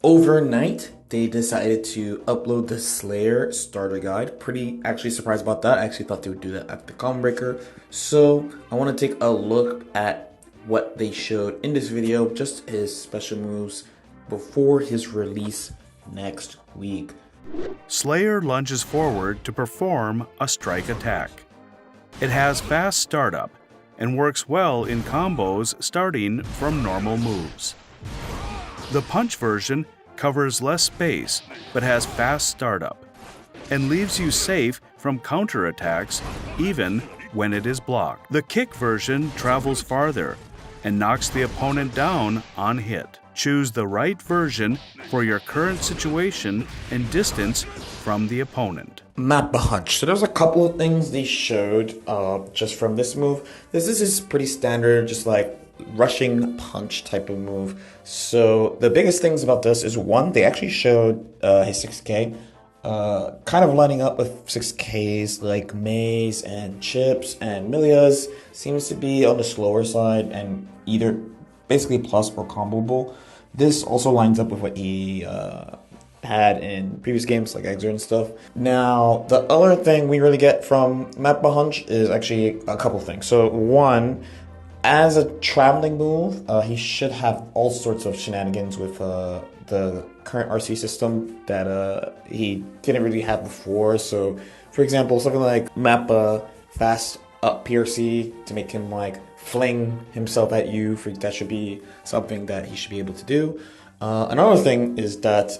Overnight, they decided to upload the Slayer starter guide. Pretty actually surprised about that. I actually thought they would do that at the Calm Breaker. So I want to take a look at what they showed in this video, just his special moves before his release next week. Slayer lunges forward to perform a strike attack. It has fast startup and works well in combos starting from normal moves. The punch version covers less space but has fast startup and leaves you safe from counterattacks even when it is blocked. The kick version travels farther and knocks the opponent down on hit. Choose the right version for your current situation and distance from the opponent. Map punch. So there's a couple of things they showed just from this move. This is pretty standard, just like rushing punch type of move. So the biggest things about this is one, they actually showed his 6K kind of lining up with 6Ks like Maze and Chips and Milia's. Seems to be on the slower side and either basically plus or comboable. This also lines up with what he had in previous games like Exer and stuff. Now, the other thing we really get from Map Hunch is actually a couple things. So one, as a traveling move, he should have all sorts of shenanigans with the current RC system that he didn't really have before. So, for example, something like Map Fast Up PRC to make him like fling himself at you. That should be something that he should be able to do. Another thing is that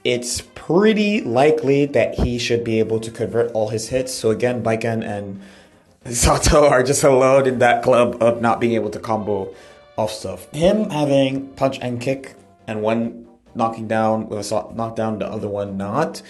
it's pretty likely that he should be able to convert all his hits. So again, Baiken and Sato are just alone in that club of not being able to combo off stuff. Him having punch and kick and one knocking down with a knockdown, the other one not,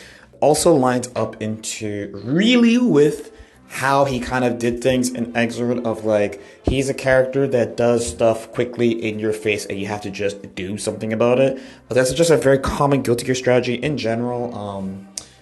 also lines up into really with how he kind of did things in Exort of like, he's a character that does stuff quickly in your face and you have to just do something about it. But that's just a very common Guilty Gear strategy in general.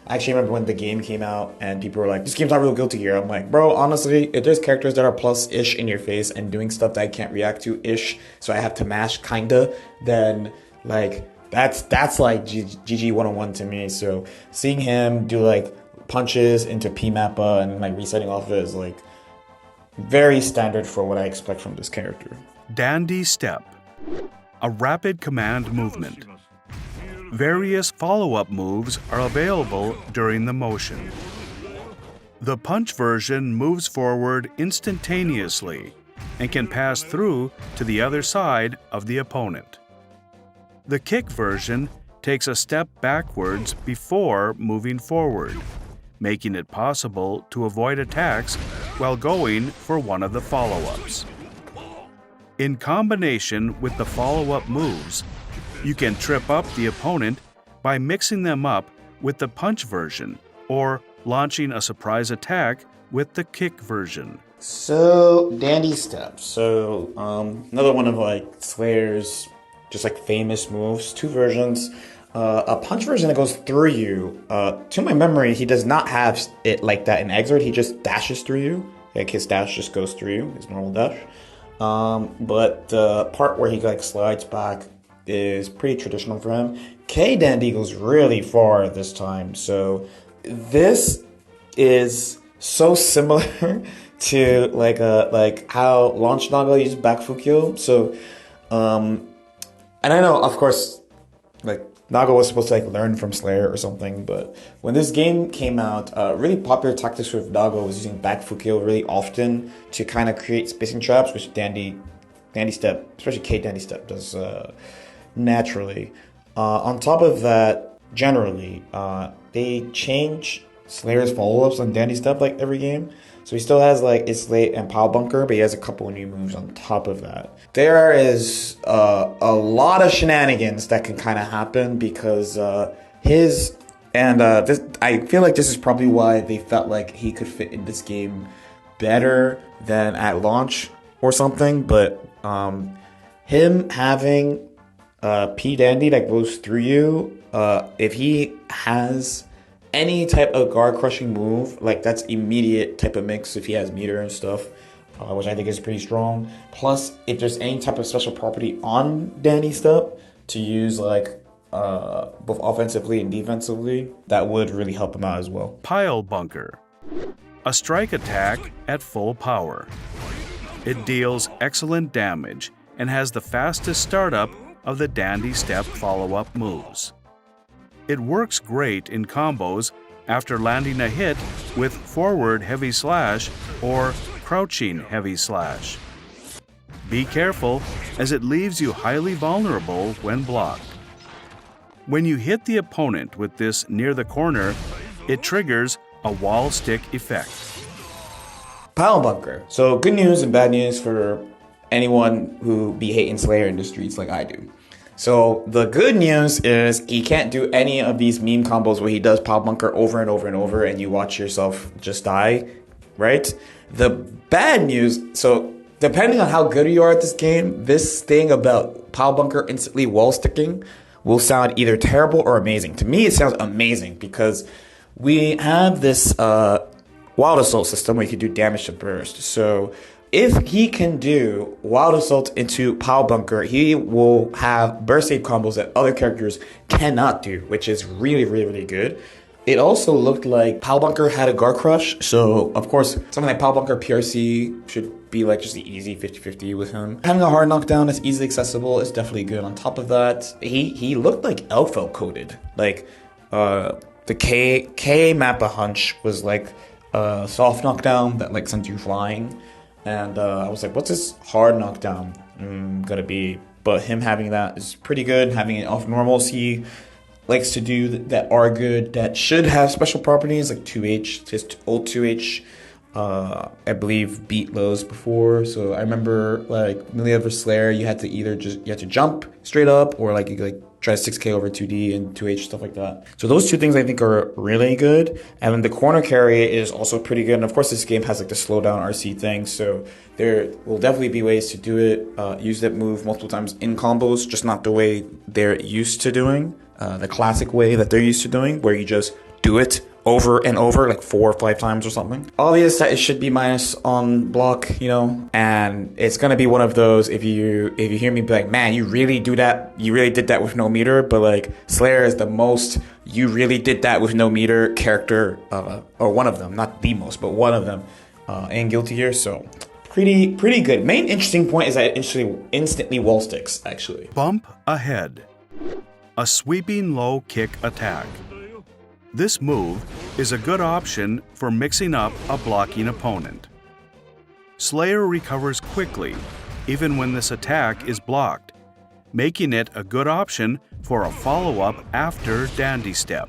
I actually remember when the game came out and people were like, this game's not real Guilty Gear. I'm like, bro, honestly, if there's characters that are plus-ish in your face and doing stuff that I can't react to-ish, so I have to mash kinda, then like, that's like GG 101 to me. So seeing him do like punches into P-Mappa and like resetting off of it is like very standard for what I expect from this character. Dandy Step, a rapid command movement. Various follow-up moves are available during the motion. The punch version moves forward instantaneously and can pass through to the other side of the opponent. The kick version takes a step backwards before moving forward, making it possible to avoid attacks while going for one of the follow-ups. In combination with the follow-up moves, you can trip up the opponent by mixing them up with the punch version or launching a surprise attack with the kick version. So, Dandy Step. So, another one of like Slayer's just like famous moves, two versions. A punch version that goes through you. To my memory, he does not have it like that in Exort. He just dashes through you. Like his dash just goes through you, his normal dash. But the part where he like slides back is pretty traditional for him. K Dandy goes really far this time. So this is so similar to like how Launch Naga used back Fukyo. So and I know, of course, like Naga was supposed to like learn from Slayer or something, but when this game came out, really popular tactics with Naga was using back Fukyo really often to kind of create spacing traps, which Dandy Step, especially K Dandy Step, does naturally. On top of that, generally, they change Slayer's follow-ups on Dandy Step like every game. So he still has like Islate and Pile Bunker, but he has a couple of new moves on top of that. There is a lot of shenanigans that can kind of happen because this, I feel like this is probably why they felt like he could fit in this game better than at launch or something. But him having P Dandy that goes through you, if he has any type of guard crushing move, like that's immediate type of mix if he has meter and stuff, which I think is pretty strong. Plus, if there's any type of special property on Danny Step to use like both offensively and defensively, that would really help him out as well. Pile Bunker. A strike attack at full power. It deals excellent damage and has the fastest startup of the Dandy Step follow-up moves. It works great in combos after landing a hit with forward heavy slash or crouching heavy slash. Be careful, as it leaves you highly vulnerable when blocked. When you hit the opponent with this near the corner, it triggers a wall stick effect. Pile Bunker. So good news and bad news for anyone who be hating Slayer in the streets like I do. So the good news is he can't do any of these meme combos where he does Pile Bunker over and over and over and you watch yourself just die, right? The bad news, so depending on how good you are at this game, this thing about Pile Bunker instantly wall sticking will sound either terrible or amazing. To me, it sounds amazing because we have this Wild Assault system where you can do damage to burst. So if he can do Wild Assault into Pile Bunker, he will have burst save combos that other characters cannot do, which is really, really, really good. It also looked like Pile Bunker had a guard crush. So, of course, something like Pile Bunker PRC should be like just the easy 50-50 with him. Having a hard knockdown that's easily accessible is definitely good. On top of that, he looked like Elfel coded. Like, the K Mappa Hunch was like a soft knockdown that like sent you flying. And I was like, what's this hard knockdown gonna be? But him having that is pretty good. Having it off normals, he likes to do that are good, that should have special properties like 2H, just old 2H. I believe beat lows before. So I remember like Melee vs Slayer, you had to jump straight up or like you could like try 6K over 2D and 2H, stuff like that. So those two things I think are really good. And then the corner carry is also pretty good. And of course this game has like the slowdown RC thing. So there will definitely be ways to do it. Use that move multiple times in combos, just not the way they're used to doing. The classic way that they're used to doing, where you just do it over and over, like 4 or 5 times or something. Obvious that it should be minus on block, you know, and it's gonna be one of those if you hear me be like, man, you really do that, you really did that with no meter, but like Slayer is the most you really did that with no meter character, or one of them, not the most, but one of them, in Guilty Gear, so pretty good. Main interesting point is that it instantly wall sticks, actually. Bump Ahead. A sweeping low kick attack. This move is a good option for mixing up a blocking opponent. Slayer recovers quickly, even when this attack is blocked, making it a good option for a follow-up after Dandy Step.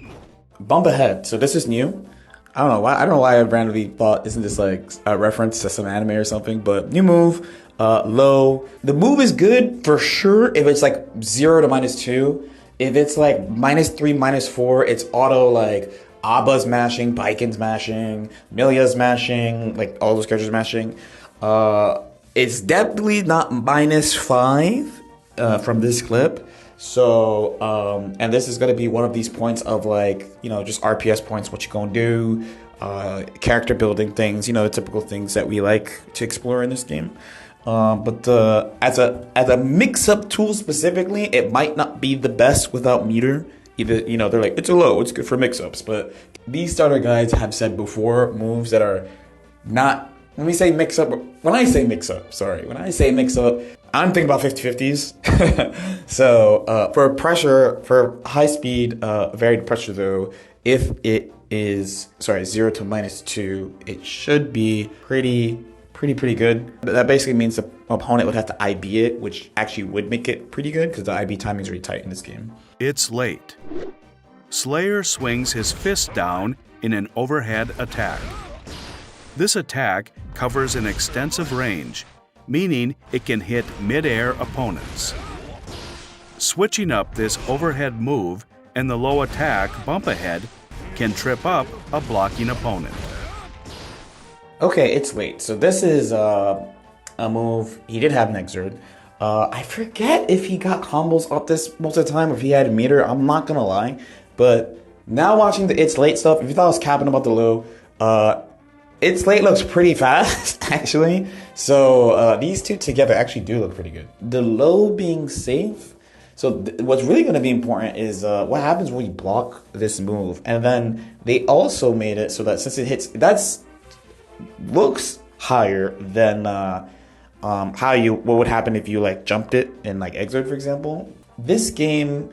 Bump Ahead. So this is new. I don't know why I randomly thought, isn't this like a reference to some anime or something? But new move, low. The move is good for sure if it's like 0 to -2. If it's like -3, -4, it's auto like Abba's mashing, Baiken's mashing, Milia's mashing, like all those characters mashing. It's definitely not -5 from this clip. So, and this is going to be one of these points of like, you know, just RPS points, what you gonna do, character building things, you know, the typical things that we like to explore in this game. But as a mix-up tool specifically, it might not be the best without meter. Either, you know, they're like, it's a low, it's good for mix-ups. But these starter guides have said before, moves that are not, when I say mix-up, I'm thinking about 50-50s. So for pressure, for high speed, varied pressure though, if it is, 0 to -2, it should be pretty good. That basically means the opponent would have to IB it, which actually would make it pretty good because the IB timing is really tight in this game. It's late. Slayer swings his fist down in an overhead attack. This attack covers an extensive range, meaning it can hit mid-air opponents. Switching up this overhead move and the low attack bump ahead can trip up a blocking opponent. Okay, it's late. So this is a move. He did have an Exert. I forget if he got combos off this most of the time or if he had a meter. I'm not gonna lie. But now watching the It's Late stuff, if you thought I was capping about the low, It's Late looks pretty fast, actually. So these two together actually do look pretty good. The low being safe. So what's really going to be important is what happens when you block this move. And then they also made it so that since it hits, that's looks higher than what would happen if you like jumped it in like Exert, for example. This game,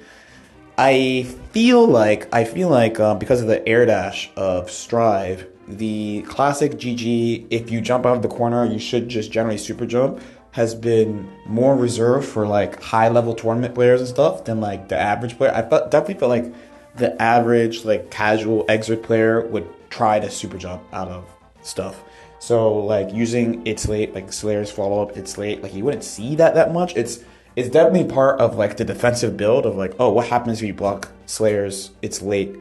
I feel like because of the air dash of Strive, the classic GG, if you jump out of the corner, you should just generally super jump, has been more reserved for like high level tournament players and stuff than like the average player. Definitely felt like the average like casual Exert player would try to super jump out of stuff. So like using It's Late, like Slayer's follow up It's Late, like you wouldn't see that much. It's definitely part of like the defensive build of like, oh, what happens if you block Slayer's It's Late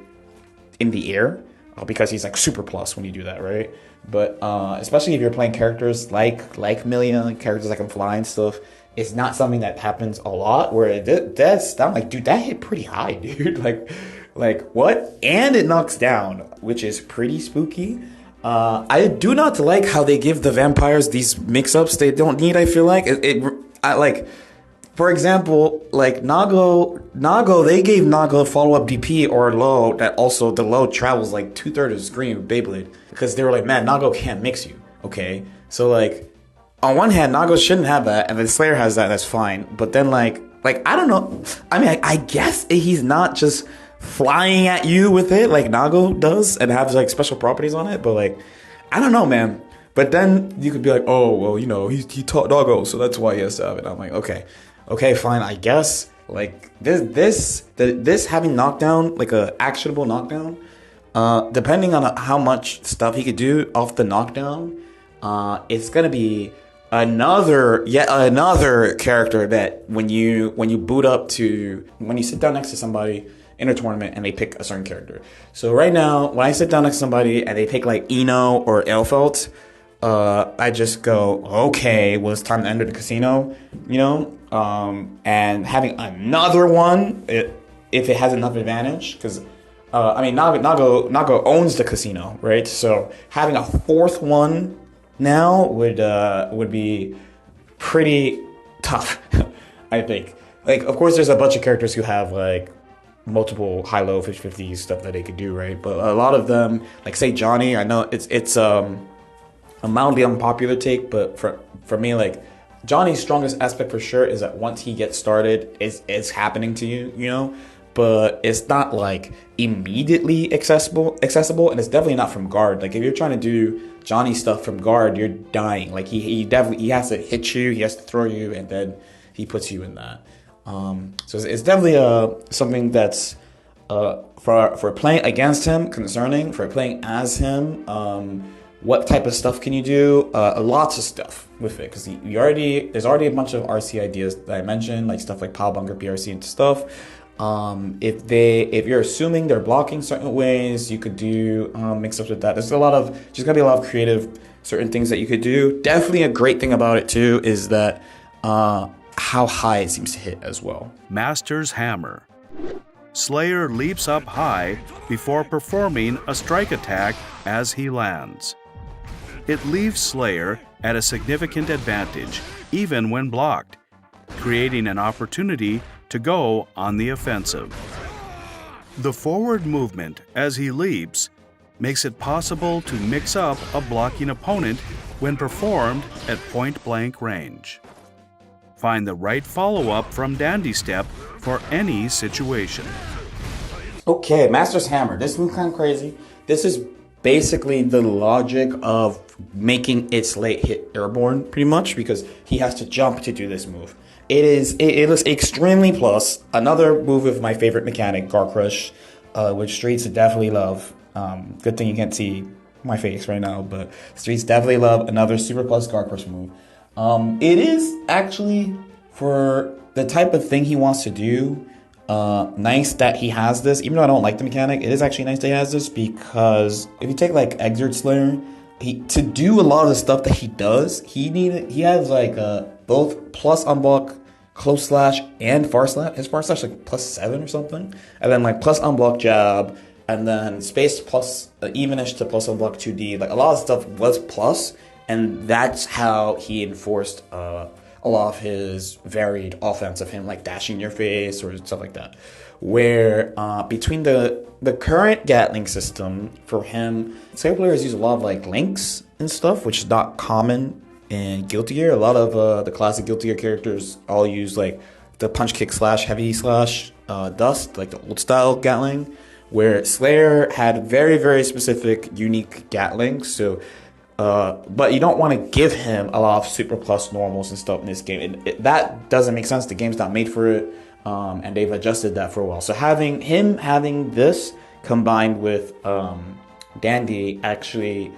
in the air? Because he's like super plus when you do that, right? But especially if you're playing characters like Milia, characters that can fly and stuff, it's not something that happens a lot. Where I'm like, dude, that hit pretty high, dude. like what? And it knocks down, which is pretty spooky. I do not like how they give the vampires these mix-ups they don't need. I feel like for example, like Nago, they gave Nago follow-up DP or low that also the low travels like 2/3 of the screen with Beyblade because they were like, man, Nago can't mix you. Okay, so like on one hand, Nago shouldn't have that, and then Slayer has that. That's fine. But then like I don't know. I mean, I guess he's not just flying at you with it like Nago does and has like special properties on it. But like, I don't know, man. But then you could be like, oh well, you know, he taught Nago, so that's why he has to have it. I'm like, okay, fine, I guess. Like this having knockdown, like a actionable knockdown, depending on how much stuff he could do off the knockdown, it's gonna be yet another character that when you boot up to when you sit down next to somebody in a tournament and they pick a certain character. So right now, when I sit down next to somebody and they pick like Eno or Elfelt, I just go, okay, well, it's time to enter the casino, you know? And having another one, if it has enough advantage, because, I mean, Nago owns the casino, right? So having a fourth one now would be pretty tough, I think. Like, of course, there's a bunch of characters who have, like, multiple high-low 50-50 stuff that they could do, right? But a lot of them, like, say Johnny, I know it's a mildly unpopular take, but for me, like, Johnny's strongest aspect for sure is that once he gets started, it's happening to you, you know? But it's not, like, immediately accessible, and it's definitely not from guard. Like, if you're trying to do Johnny stuff from guard, you're dying. Like, he has to hit you, he has to throw you, and then he puts you in that. So it's definitely something that's for playing against him concerning. For playing as him, what type of stuff can you do? Lots of stuff with it because there's already a bunch of RC ideas that I mentioned, like stuff like Pile Bunker, PRC, and stuff. If you're assuming they're blocking certain ways, you could do mix-ups with that. There's just gonna be a lot of creative certain things that you could do. Definitely a great thing about it too is that how high it seems to hit as well. Master's Hammer. Slayer leaps up high before performing a strike attack as he lands. It leaves Slayer at a significant advantage, even when blocked, creating an opportunity to go on the offensive. The forward movement as he leaps makes it possible to mix up a blocking opponent when performed at point-blank range. Find the right follow-up from Dandy Step for any situation. Okay, Master's Hammer. This one's kind of crazy. This is basically the logic of making It's Late hit airborne, pretty much, because he has to jump to do this move. It looks extremely plus. Another move of my favorite mechanic, Gar Crush, which Streets definitely love. Good thing you can't see my face right now, but Streets definitely love another super plus Gar Crush move. It is actually, for the type of thing he wants to do, nice that he has this. Even though I don't like the mechanic, it is actually nice that he has this, because if you take like Exert Slayer, to do a lot of the stuff that he does, he has like both plus unblock, close slash, and far slash. His far slash like +7 or something, and then like plus unblock jab, and then space plus evenish to plus unblock 2D. Like a lot of stuff was plus, and that's how he enforced a a lot of his varied offense of him like dashing in your face or stuff like that. Where between the current Gatling system for him, Slayer players use a lot of like links and stuff, which is not common in Guilty Gear. A lot of the classic Guilty Gear characters all use like the punch kick slash heavy slash dust, like the old style Gatling, where Slayer had very, very specific, unique Gatling. So, but you don't want to give him a lot of super plus normals and stuff in this game. That doesn't make sense. The game's not made for it, and they've adjusted that for a while. So having this combined with Dandy actually,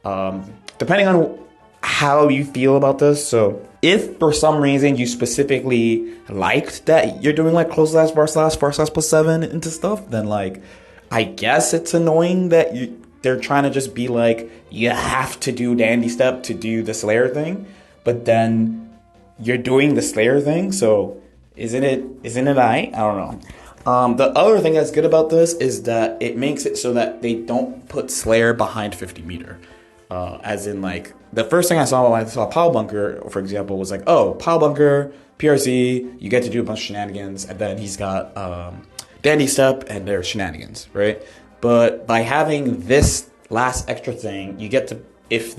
depending on how you feel about this. So if for some reason you specifically liked that you're doing like close slash bar slash +7 into stuff, then like I guess it's annoying that they're trying to just be like, you have to do Dandy Step to do the Slayer thing, but then you're doing the Slayer thing, so isn't it I don't know. The other thing that's good about this is that it makes it so that they don't put Slayer behind 50 meter. As in, like, the first thing I saw when I saw Pow Bunker, for example, was like, oh, Pow Bunker, PRC, you get to do a bunch of shenanigans, and then he's got Dandy Step, and there's shenanigans, right? But by having this last extra thing, you get to, if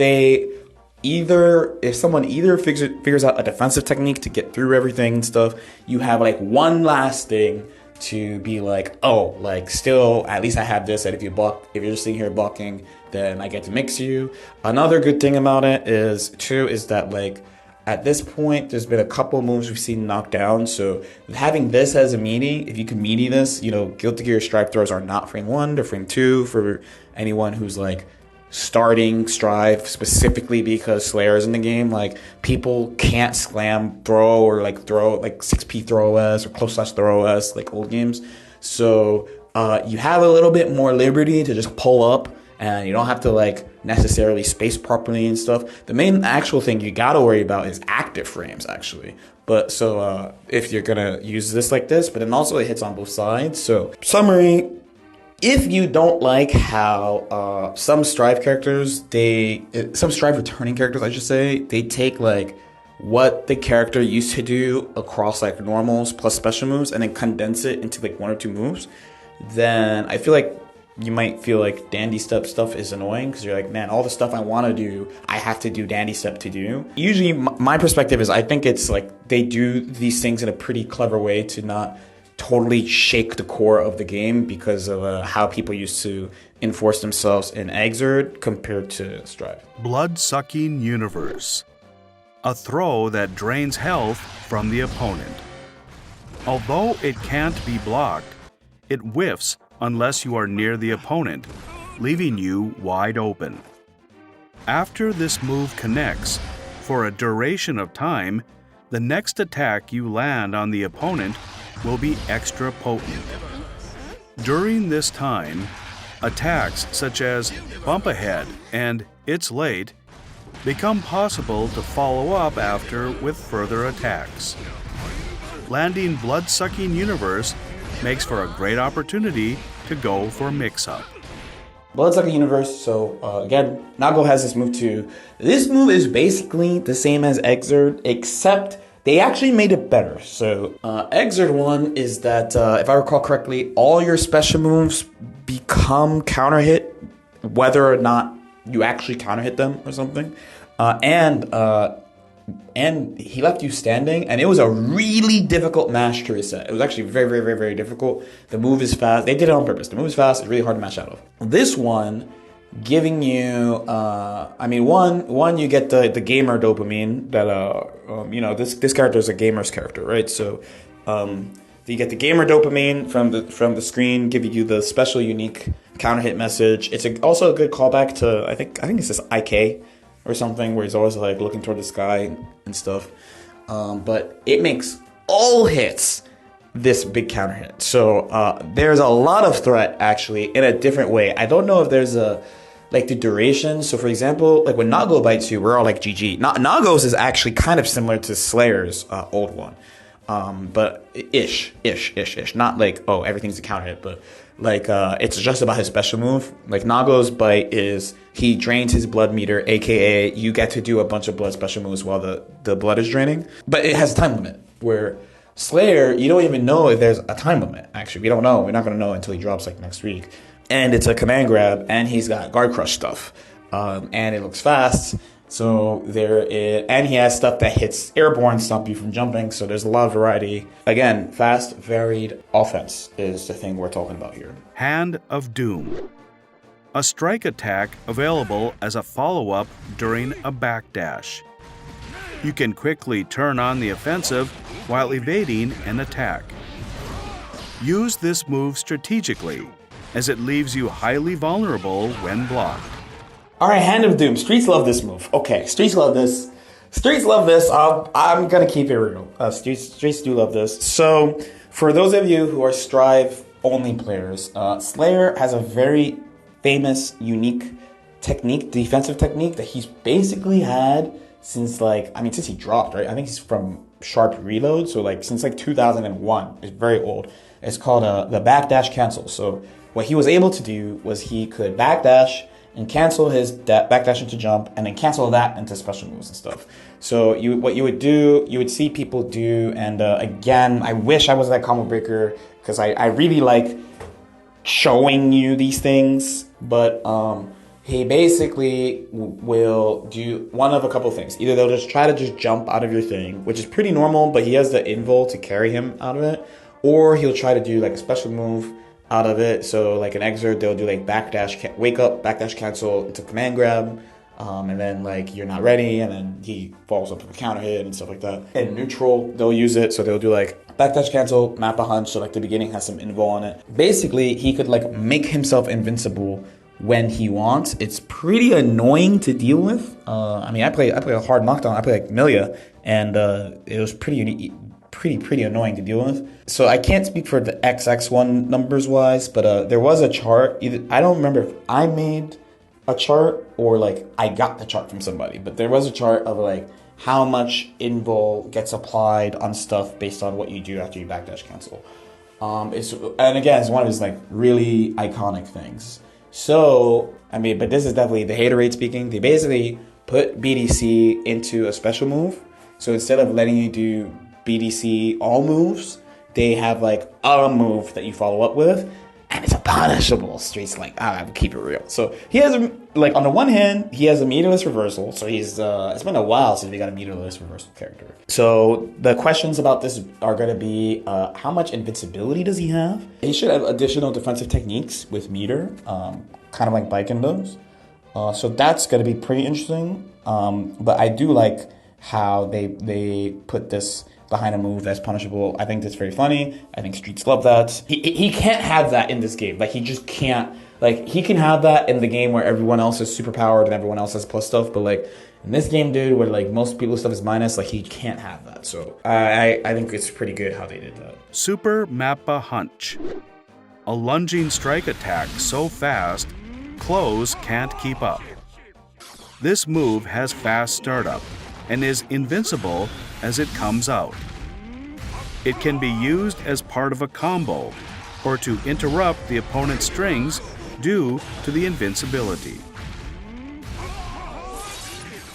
someone either figures out a defensive technique to get through everything and stuff, you have like one last thing to be like, oh, like still, at least I have this, that if you're just sitting here blocking, then I get to mix you. Another good thing about it is that like at this point, there's been a couple moves we've seen knocked down. So having this as a meaty, if you can meaty this, Guilty Gear Strive throws are not frame 1, they're frame 2 for anyone who's like starting Strive specifically because Slayer is in the game. Like, people can't slam throw or like throw like 6P throw OS or close slash throw OS like old games. So you have a little bit more liberty to just pull up, and you don't have to like necessarily space properly and stuff. The main actual thing you gotta worry about is active frames actually. But so if you're gonna use this like this, but then also it hits on both sides. So summary, if you don't like how some Strive returning characters, I should say, they take like what the character used to do across like normals plus special moves and then condense it into like 1 or 2 moves, then I feel like you might feel like Dandy Step stuff is annoying because you're like, man, all the stuff I want to do, I have to do Dandy Step to do. Usually my perspective is I think it's like they do these things in a pretty clever way to not totally shake the core of the game because of how people used to enforce themselves in Exert compared to Strive. Blood-sucking universe. A throw that drains health from the opponent. Although it can't be blocked, it whiffs unless you are near the opponent, leaving you wide open. After this move connects, for a duration of time, the next attack you land on the opponent will be extra potent. During this time, attacks such as Bump Ahead and It's Late become possible to follow up after with further attacks. Landing Blood-Sucking Universe makes for a great opportunity to go for mix-up. Blood-Sucking Universe, so again, Nago has this move too. This move is basically the same as Exert, except they actually made it better. So Exert 1 is that, if I recall correctly, all your special moves become counter hit, whether or not you actually counter hit them or something. And he left you standing, and it was a really difficult match to reset. It was actually very, very, very, very difficult. The move is fast. They did it on purpose. The move is fast. It's really hard to match out of. This one, giving you, one, you get the gamer dopamine that, this character is a gamer's character, right? So, you get the gamer dopamine from the screen, giving you the special unique counter hit message. It's also a good callback to, I think it's this IK or something, where he's always like looking toward the sky and stuff. But it makes all hits this big counter hit. So there's a lot of threat actually in a different way. I don't know if there's the duration. So for example, like when Nago bites you, we're all like GG. Nago's is actually kind of similar to Slayer's old one. but ish. Not like, oh, everything's a counter hit, but like it's just about his special move. Like Nago's bite is he drains his blood meter, aka you get to do a bunch of blood special moves while the blood is draining. But it has a time limit, where Slayer, you don't even know if there's a time limit, actually. We don't know. We're not going to know until he drops like next week. And it's a command grab, and he's got guard crush stuff. And it looks fast. So and he has stuff that hits airborne, stop you from jumping. So there's a lot of variety. Again, fast, varied offense is the thing we're talking about here. Hand of Doom. A strike attack available as a follow-up during a backdash. You can quickly turn on the offensive while evading an attack. Use this move strategically, as it leaves you highly vulnerable when blocked. All right, Hand of Doom. Streets love this move. Okay, Streets love this. Streets love this. I'm going to keep it real. Streets do love this. So, for those of you who are Strive-only players, Slayer has a very famous, unique technique, defensive technique, that he's basically had since since he dropped, right? I think he's from Sharp Reload, so since 2001. It's very old. It's called the backdash cancel. So what he was able to do was he could backdash and cancel his backdash into jump, and then cancel that into special moves and stuff. So what you would see people do, and again, I wish I was that combo breaker, because I really like showing you these things, but he basically will do one of a couple things. Either they'll just try to jump out of your thing, which is pretty normal, but he has the invul to carry him out of it, or he'll try to do a special move out of it. So an exert, they'll do backdash, wake up, backdash cancel into command grab, and then you're not ready, and then he falls up to a counter hit and stuff like that. In neutral, they'll use it, so they'll do backdash cancel, map a hunch, so the beginning has some invul on it. Basically, he could make himself invincible when he wants. It's pretty annoying to deal with. I play a hard knockdown. I play Milia, and it was pretty annoying to deal with. So I can't speak for the XX one numbers wise, but there was a chart. I don't remember if I made a chart or I got the chart from somebody, but there was a chart of how much invul gets applied on stuff based on what you do after you backdash cancel. It's one of his really iconic things. So, but this is definitely the haterade speaking. They basically put BDC into a special move. So instead of letting you do BDC all moves, they have a move that you follow up with, and it's a punishable. Streets I would keep it real. So he has on the one hand, he has a meterless reversal. So he's it's been a while since we got a meterless reversal character. So the questions about this are going to be how much invincibility does he have? He should have additional defensive techniques with meter, kind of like Baiken does. So that's going to be pretty interesting. But I do like how they put this behind a move that's punishable. I think that's very funny. I think Streets love that. He can't have that in this game. He just can't. He can have that in the game where everyone else is super powered and everyone else has plus stuff, but in this game, dude, where most people's stuff is minus, he can't have that. So I think it's pretty good how they did that. Super Mappa Hunch. A lunging strike attack so fast, clothes can't keep up. This move has fast startup and is invincible as it comes out. It can be used as part of a combo or to interrupt the opponent's strings due to the invincibility.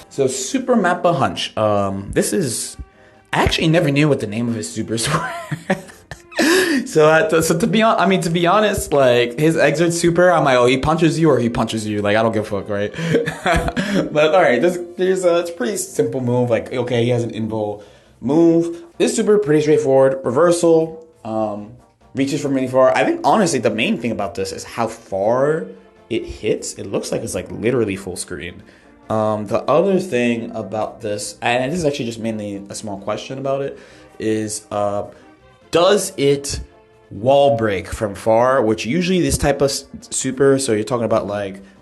So Super Mappa Hunch. I actually never knew what the name of his supers were. So to be honest, his exert super, I'm he punches you or he punches you. I don't give a fuck, right? But all right, it's a pretty simple move. Okay, he has an invul move. This super pretty straightforward. Reversal, reaches from really far. I think honestly the main thing about this is how far it hits. It looks like it's literally full screen. The other thing about this, and this is actually just mainly a small question about it, is does it wall break from far? Which usually this type of super, so you're talking about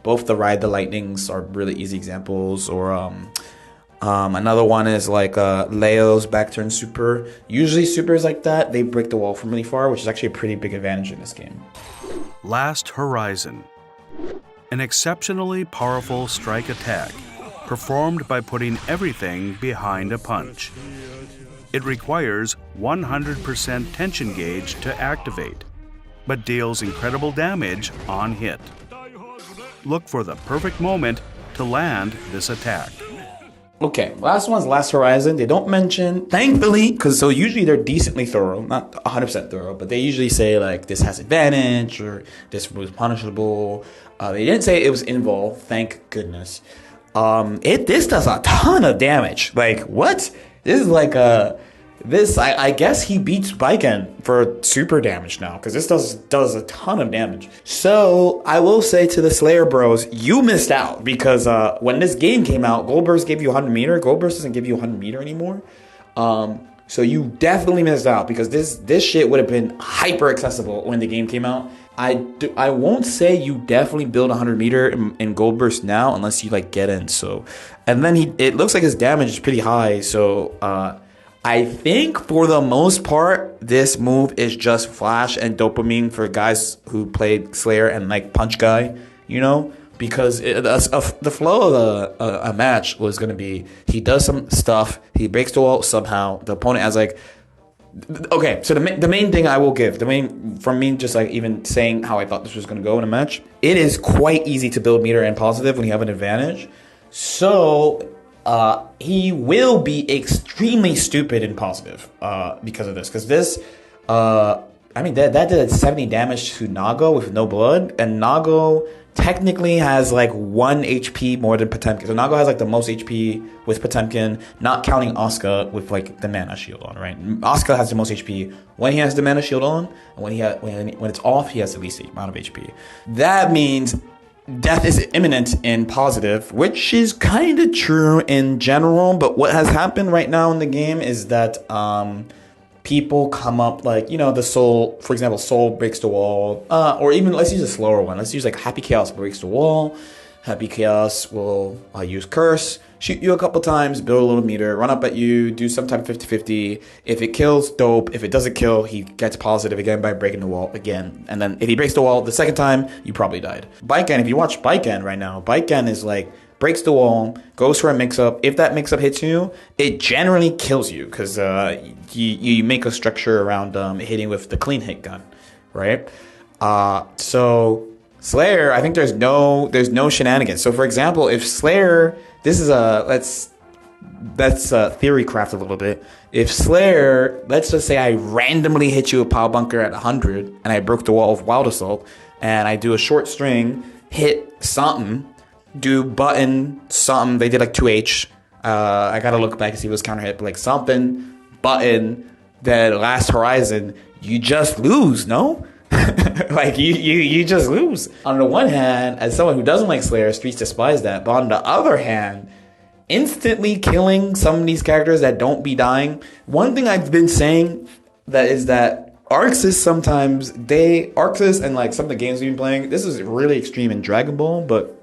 both the Ride the Lightnings are really easy examples, or another one is Leo's back turn super. Usually supers like that, they break the wall from really far, which is actually a pretty big advantage in this game. Last Horizon. An exceptionally powerful strike attack, performed by putting everything behind a punch. It requires 100% tension gauge to activate, but deals incredible damage on hit. Look for the perfect moment to land this attack. Okay, last one's Last Horizon. They don't mention, thankfully, because so usually they're decently thorough, not 100% thorough, but they usually say like this has advantage or this was punishable. They didn't say it was involved, thank goodness. This does a ton of damage. Like what? This is like I guess he beats Baiken for super damage now, because this does a ton of damage. So I will say to the Slayer bros, you missed out, because when this game came out, Gold Burst gave you 100 meter. Gold Burst doesn't give you 100 meter anymore. So you definitely missed out, because this shit would have been hyper accessible when the game came out. I won't say you definitely build 100 meter in Gold Burst now unless you like get in. So, and then it looks like his damage is pretty high. So I think for the most part, this move is just flash and dopamine for guys who played Slayer and like Punch Guy, you know, because the flow of a match was going to be, he does some stuff, he breaks the wall somehow, the opponent has like, okay, so the main thing I will give, from me just like even saying how I thought this was going to go in a match, it is quite easy to build meter and positive when you have an advantage. So he will be extremely stupid in positive because of this. Because this, I mean, that did 70 damage to Nago with no blood. And Nago technically has like 1 HP more than Potemkin. So Nago has like the most HP with Potemkin, not counting Asuka with like the mana shield on, right? Asuka has the most HP when he has the mana shield on. And when it's off, he has the least amount of HP. That means death is imminent in positive, which is kind of true in general, but what has happened right now in the game is that people come up like, you know, the Soul, for example, Soul breaks the wall, or even let's use a slower one. Let's use like Happy Chaos breaks the wall. Happy Chaos will use Curse, shoot you a couple times, build a little meter, run up at you, do some type of 50-50. If it kills, dope. If it doesn't kill, he gets positive again by breaking the wall again. And then if he breaks the wall the second time, you probably died. Baiken, if you watch Baiken right now, Baiken is like, breaks the wall, goes for a mix-up. If that mix-up hits you, it generally kills you, because you make a structure around hitting with the clean hit gun, right? So Slayer, I think there's no shenanigans. So for example, if Slayer, this is let's theory craft a little bit. If Slayer, let's just say I randomly hit you a power bunker at 100 and I broke the wall of Wild Assault, and I do a short string, hit something, do button something, they did like 2H. I gotta look back and see if it was counter hit, but like something, button, then Last Horizon, you just lose, no? Like you just lose. On the one hand, as someone who doesn't like Slayer, Streets despise that. But on the other hand, instantly killing some of these characters that don't be dying. One thing I've been saying that Arxis sometimes Arxis and like some of the games we've been playing, this is really extreme in Dragon Ball, but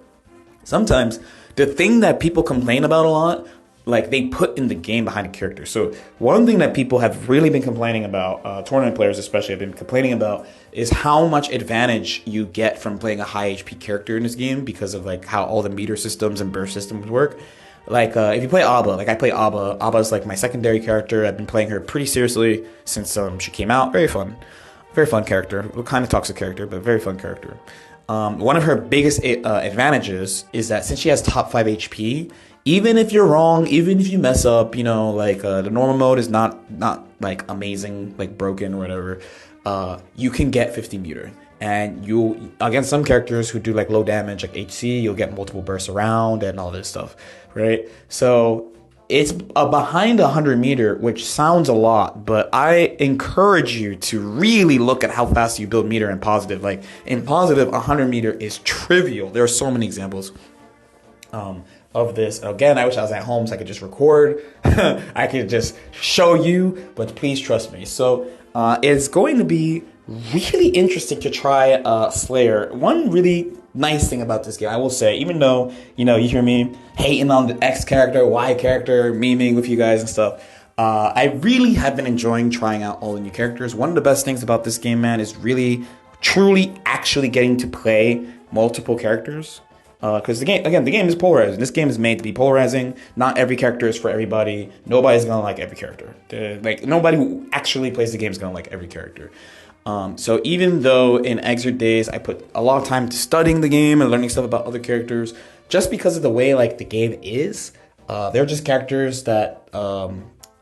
sometimes the thing that people complain about a lot, like they put in the game behind a character. So one thing that people have really been complaining about, tournament players especially have been complaining about, is how much advantage you get from playing a high HP character in this game because of like how all the meter systems and burst systems work. Like if you play Abba, like I play Abba. Abba's like my secondary character. I've been playing her pretty seriously since she came out. Very fun character. Kind of toxic character, but very fun character. One of her biggest advantages is that since she has top 5 HP, even if you're wrong, even if you mess up, you know, like the normal mode is not like amazing, like broken or whatever, you can get 50 meter. And you, against some characters who do like low damage, like HC, you'll get multiple bursts around and all this stuff, right? So it's behind 100 meter, which sounds a lot, but I encourage you to really look at how fast you build meter in positive. Like in positive, 100 meter is trivial. There are so many examples of this. Again, I wish I was at home so I could just record. I could just show you, but please trust me. So it's going to be really interesting to try Slayer. One really nice thing about this game, I will say, even though, you know, you hear me hating on the X character, Y character, memeing with you guys and stuff, I really have been enjoying trying out all the new characters. One of the best things about this game, man, is really, truly, actually getting to play multiple characters Because the game is polarizing. This game is made to be polarizing. Not every character is for everybody. Nobody's gonna like every character. Nobody who actually plays the game is gonna like every character. So even though in Exert days I put a lot of time to studying the game and learning stuff about other characters, just because of the way like the game is, they're just characters that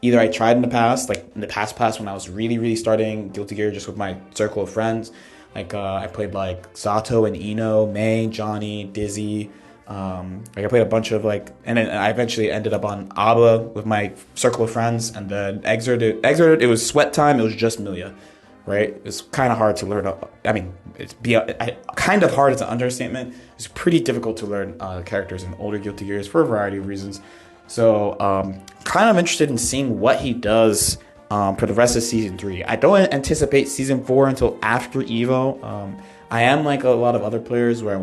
either I tried in the past, like in the past when I was really starting Guilty Gear just with my circle of friends. Like I played like Zato and Ino, May, Johnny, Dizzy. Like I played a bunch of and then I eventually ended up on Abba with my circle of friends, and then Exert it was sweat time. It was just Milia, right? It's kind of hard to learn. I mean, kind of hard is an understatement. It's pretty difficult to learn characters in older Guilty Gears for a variety of reasons. So kind of interested in seeing what he does for the rest of Season 3. I don't anticipate Season 4 until after EVO. I am like a lot of other players where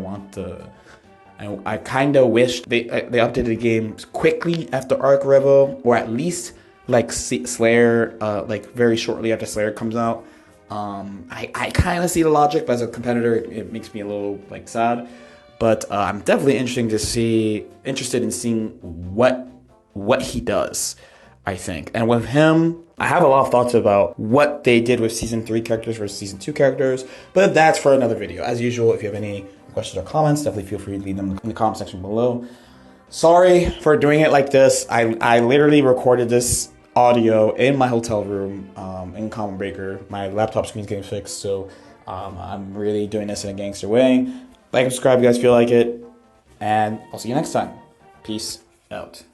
I kind of wish they updated the game quickly after Arc Revo, or at least like Slayer, like very shortly after Slayer comes out. I kind of see the logic, but as a competitor, it makes me a little like sad. But I'm definitely interested in seeing what he does, I think. And with him, I have a lot of thoughts about what they did with Season 3 characters versus Season 2 characters, but that's for another video. As usual, if you have any questions or comments, definitely feel free to leave them in the comment section below. Sorry for doing it like this. I literally recorded this audio in my hotel room in Common Breaker. My laptop screen's getting fixed, so I'm really doing this in a gangster way. Like and subscribe if you guys feel like it, and I'll see you next time. Peace out.